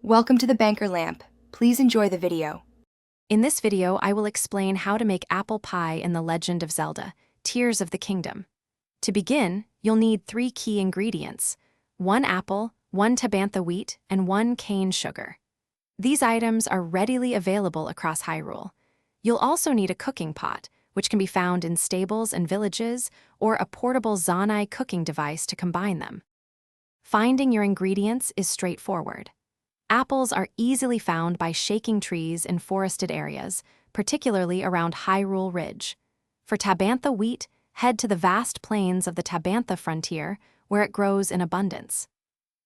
Welcome to the Banker Lamp. Please enjoy the video. In this video, I will explain how to make apple pie in The Legend of Zelda, Tears of the Kingdom. To begin, you'll need 3 key ingredients: 1 apple, 1 tabantha wheat, and 1 cane sugar. These items are readily available across Hyrule. You'll also need a cooking pot, which can be found in stables and villages, or a portable Zanai cooking device to combine them. Finding your ingredients is straightforward. Apples are easily found by shaking trees in forested areas, particularly around Hyrule Ridge. For tabantha wheat, head to the vast plains of the Tabantha frontier, where it grows in abundance.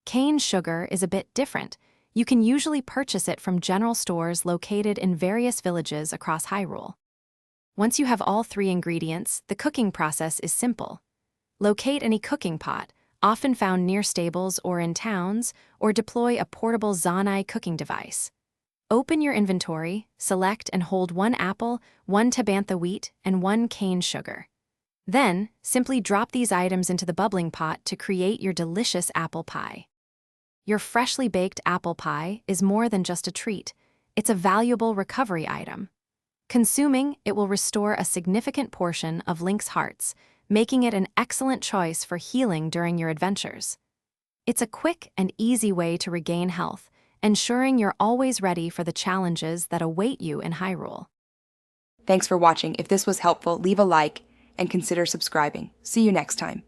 Cane sugar is a bit different. You can usually purchase it from general stores located in various villages across Hyrule. Once you have all 3 ingredients, the cooking process is simple. Locate any cooking pot, often found near stables or in towns, or deploy a portable Zanai cooking device. Open your inventory, select and hold 1 apple, 1 tabantha wheat, and 1 cane sugar. Then, simply drop these items into the bubbling pot to create your delicious apple pie. Your freshly baked apple pie is more than just a treat. It's a valuable recovery item. Consuming it will restore a significant portion of Link's hearts, making it an excellent choice for healing during your adventures. It's a quick and easy way to regain health, ensuring you're always ready for the challenges that await you in Hyrule. Thanks for watching. If this was helpful, leave a like and consider subscribing. See you next time.